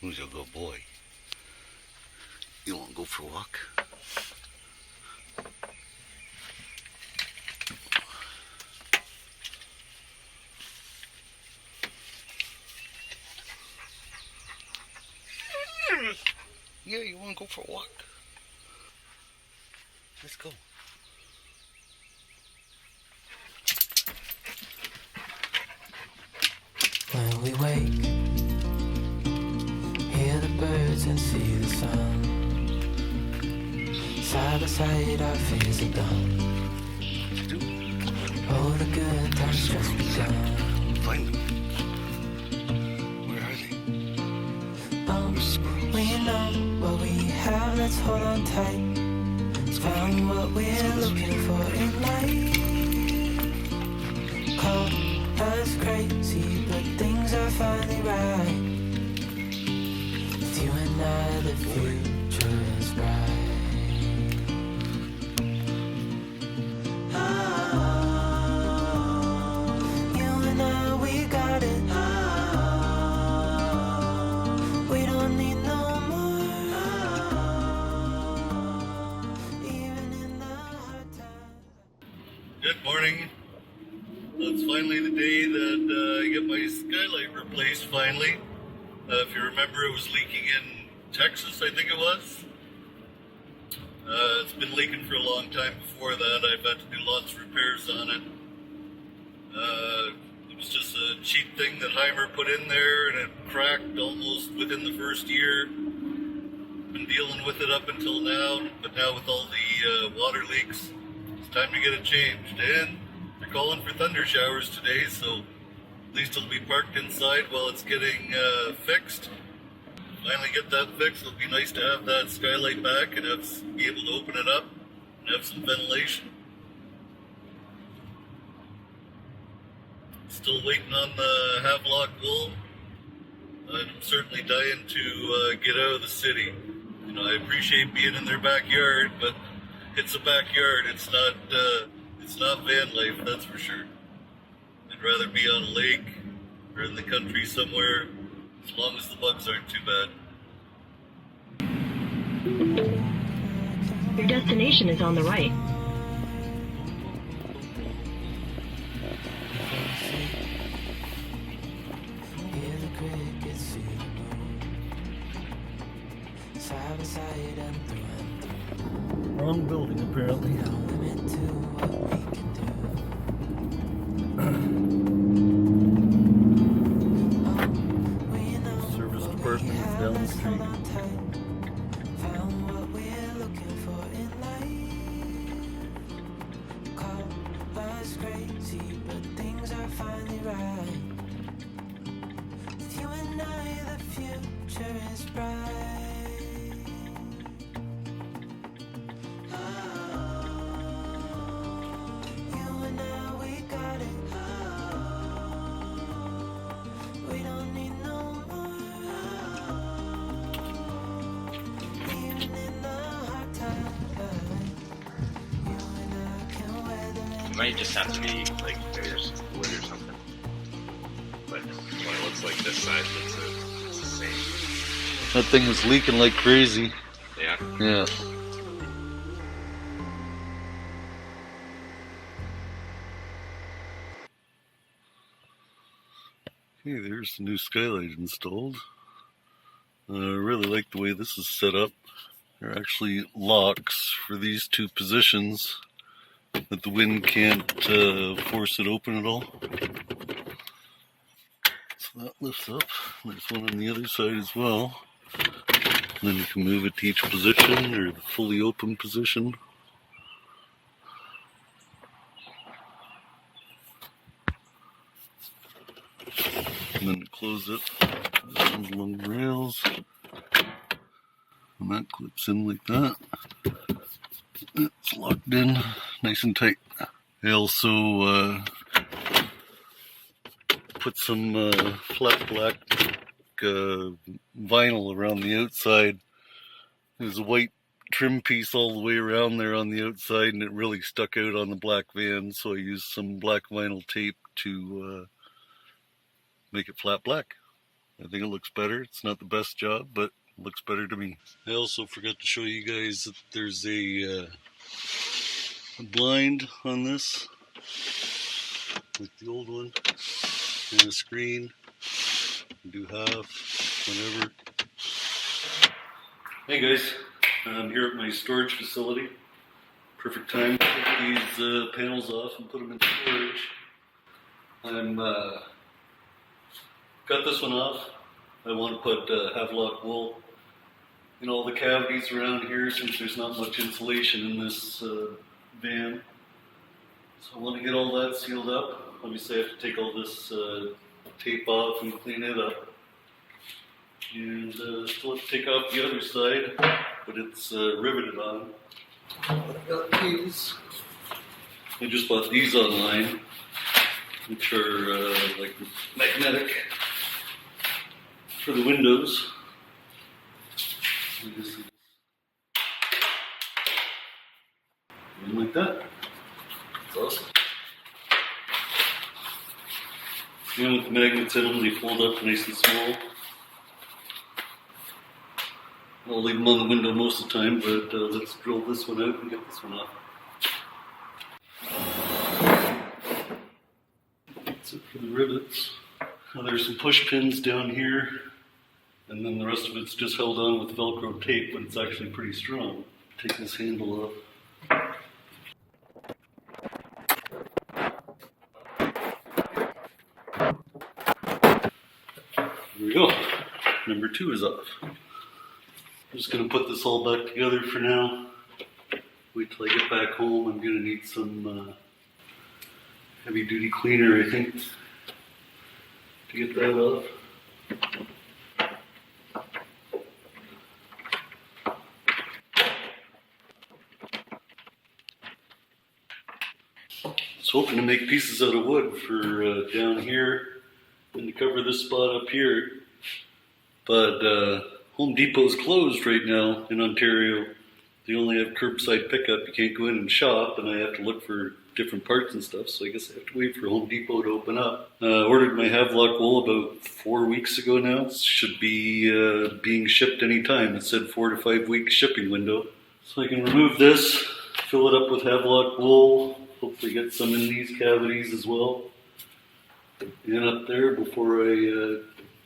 Who's a good boy? You want to go for a walk? Yeah, you want to go for a walk? Let's go. When we wake, hear the birds and see the sun. Side by side, our fears are done. All the good times just begun. Find them. Where are they? We know what we have, let's hold on tight. Found what we're looking for in life. Call us crazy, but things are finally right. With you and I, the future is bright. You and I, we got it. We don't need no more. Even in the hard times. Good morning. It's finally the day that I get my skylight replaced finally. If you remember, it was leaking in Texas, I think it was. It's been leaking for a long time before that. I've had to do lots of repairs on it. It was just a cheap thing that Heimer put in there, and it cracked almost within the first year. Been dealing with it up until now, but now with all the water leaks, it's time to get it changed. And they're calling for thunder showers today, so at least it'll be parked inside while it's getting fixed. Finally get that fixed. It'll be nice to have that skylight back and be able to open it up and have some ventilation. Still waiting on the Havelock wool. I'm certainly dying to get out of the city. You know, I appreciate being in their backyard, but it's a backyard. It's not van life, that's for sure. I'd rather be on a lake or in the country somewhere, as long as the bugs aren't too bad. Your destination is on the right. Hear the crickets, see the moon. Side by side and through and through. Wrong building, apparently. No limit to what we can do. We know Service what we department is have, down the let's street. hold on tight. Found what we're looking for in life. Call us crazy, but things are finally right. With you and I, the future is bright. You and I, we got it. We don't need no more. Even in the hard times, you and I can weather It might just have to be like maybe there's some wood or something. But when it looks like this side, it's the same. That thing is leaking like crazy. Yeah. Yeah. Okay, there's the new skylight installed. I really like the way this is set up. There are actually locks for these two positions that the wind can't force it open at all. So that lifts up. There's one on the other side as well. And then you can move it to each position or the fully open position. And then to close it, this comes along the rails. And that clips in like that. It's locked in nice and tight. I also put some flat black vinyl around the outside. There's a white trim piece all the way around there on the outside, and it really stuck out on the black van, so I used some black vinyl tape to make it flat black. I think it looks better. It's not the best job, but it looks better to me. I also forgot to show you guys that there's a blind on this, like the old one, and a screen. You do half, whatever. Hey guys, I'm here at my storage facility. Perfect time to take these panels off and put them in storage. I'm got this one off. I want to put Havelock wool in all the cavities around here since there's not much insulation in this van. So I want to get all that sealed up. Obviously I have to take all this tape off and clean it up. And still have to take off the other side, but it's riveted on. I've got these. I just bought these online, which are like magnetic for the windows. Like that. That's awesome. And with the magnets in them, they fold up nice and small. I'll leave them on the window most of the time, but let's drill this one out and get this one off. That's it for the rivets. Well, there's some push pins down here, and then the rest of it's just held on with Velcro tape, but it's actually pretty strong. Take this handle off. There we go. Number 2 is off. I'm just going to put this all back together for now. Wait till I get back home. I'm going to need some heavy duty cleaner, I think, to get that off. I was hoping to make pieces out of wood for down here and to cover this spot up here, but Home Depot's closed right now in Ontario. They only have curbside pickup. You can't go in and shop, and I have to look for different parts and stuff, so I guess I have to wait for Home Depot to open up. Ordered my Havelock wool about 4 weeks ago now. It should be being shipped anytime. It said 4 to 5 week shipping window. So I can remove this, fill it up with Havelock wool, hopefully get some in these cavities as well, and up there before I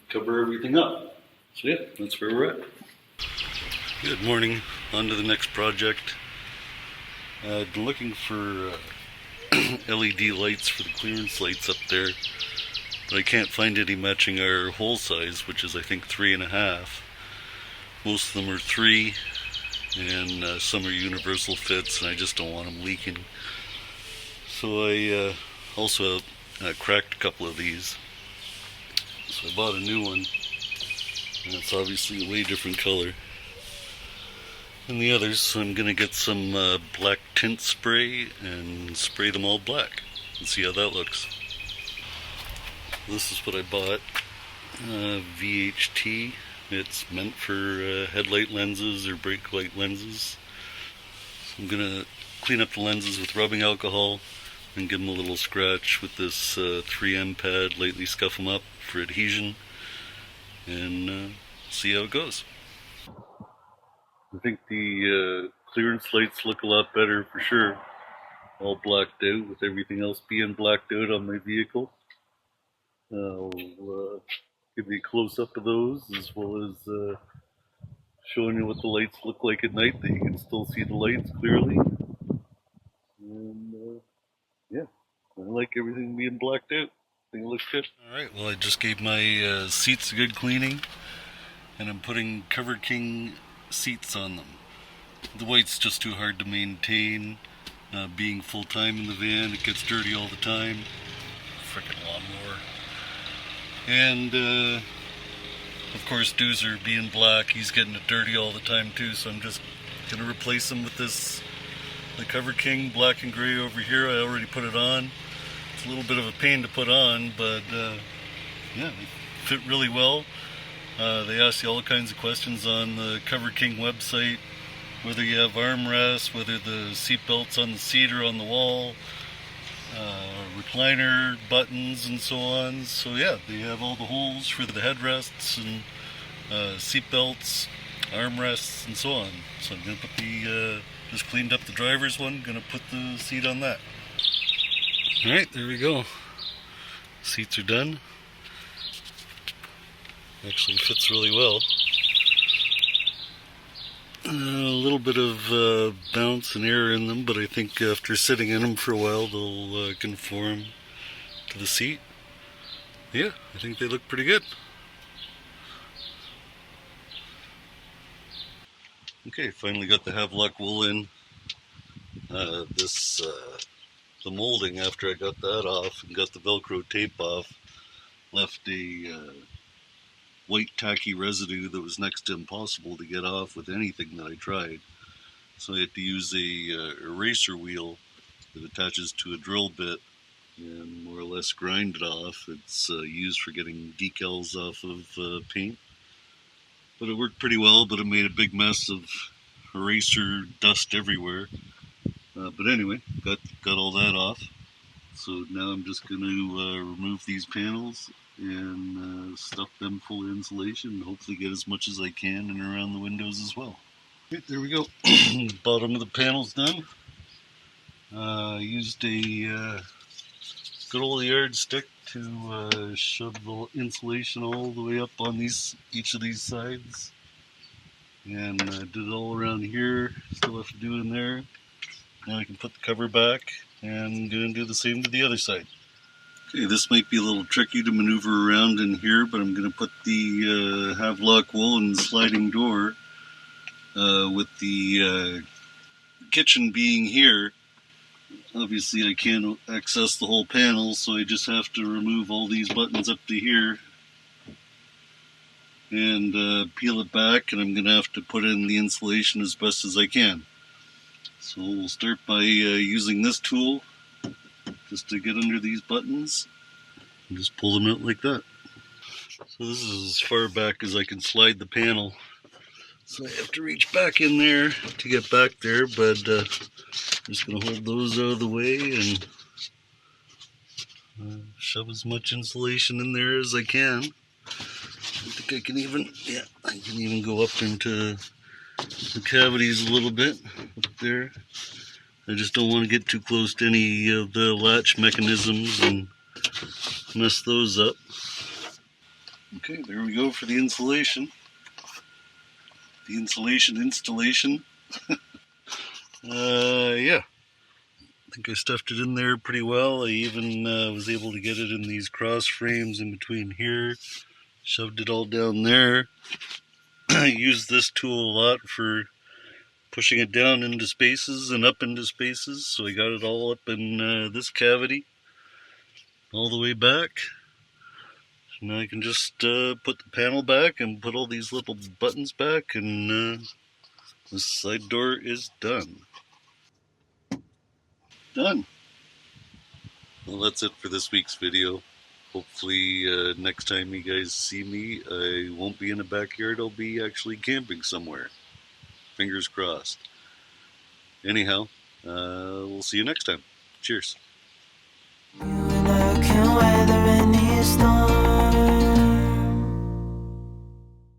cover everything up. So yeah, that's where we're at. Good morning. On to the next project. I've been looking for LED lights for the clearance lights up there, but I can't find any matching our hole size, which is I think 3.5. Most of them are 3, and some are universal fits, and I just don't want them leaking. So I also cracked a couple of these. So I bought a new one. And it's obviously a way different color than the others, so I'm going to get some black tint spray and spray them all black and see how that looks. This is what I bought, VHT. It's meant for headlight lenses or brake light lenses. So I'm going to clean up the lenses with rubbing alcohol and give them a little scratch with this 3M pad, lightly scuff them up for adhesion, and see how it goes. I think the clearance lights look a lot better for sure. All blacked out with everything else being blacked out on my vehicle. I'll give you a close-up of those, as well as showing you what the lights look like at night, that you can still see the lights clearly. And yeah, I like everything being blacked out. I think it looks good. Alright, well I just gave my seats a good cleaning, and I'm putting Cover King seats on them. The white's just too hard to maintain. Being full-time in the van, it gets dirty all the time. Frickin' lawnmower. And of course Doozer being black, he's getting it dirty all the time too, so I'm just gonna replace him with the Cover King black and gray over here. I already put it on. It's a little bit of a pain to put on, but yeah, they fit really well. They ask you all kinds of questions on the Cover King website, whether you have armrests, whether the seat belt's on the seat or on the wall. recliner buttons and so on. So yeah, they have all the holes for the headrests and seat belts, armrests, and so on. So I'm gonna put the just cleaned up the driver's one. Gonna put the seat on that. All right, there we go. Seats are done. Actually fits really well. A little bit of bounce and air in them, but I think after sitting in them for a while, they'll conform to the seat. Yeah, I think they look pretty good. Okay, finally got the Havelock wool in. The molding, after I got that off and got the Velcro tape off, left a white tacky residue that was next to impossible to get off with anything that I tried. So I had to use a eraser wheel that attaches to a drill bit and more or less grind it off. It's used for getting decals off of paint. But it worked pretty well, but it made a big mess of eraser dust everywhere. But anyway, got all that off. So now I'm just going to remove these panels and stuff them full of insulation and hopefully get as much as I can in and around the windows as well. Okay, there we go. Bottom of the panel's done. Used a good old yardstick to shove the insulation all the way up on each of these sides. And did it all around here. Still have to do it in there. Now I can put the cover back and go and do the same to the other side. Okay, this might be a little tricky to maneuver around in here, but I'm going to put the Havelock wool in the sliding door with the kitchen being here. Obviously I can't access the whole panel, so I just have to remove all these buttons up to here and peel it back, and I'm going to have to put in the insulation as best as I can. So we'll start by using this tool just to get under these buttons and just pull them out like that. So this is as far back as I can slide the panel. So I have to reach back in there to get back there, but I'm just going to hold those out of the way and shove as much insulation in there as I can. I think I can even go up into the cavities a little bit up there. I just don't want to get too close to any of the latch mechanisms and mess those up. Okay, there we go for the insulation. The insulation installation. Yeah, I think I stuffed it in there pretty well. I even was able to get it in these cross frames in between here. Shoved it all down there. I use this tool a lot for pushing it down into spaces and up into spaces. So I got it all up in this cavity, all the way back. So now I can just put the panel back and put all these little buttons back, and this side door is done. Done. Well, that's it for this week's video. Hopefully next time you guys see me, I won't be in the backyard. I'll be actually camping somewhere. Fingers crossed. Anyhow, we'll see you next time. Cheers. You and I can wait.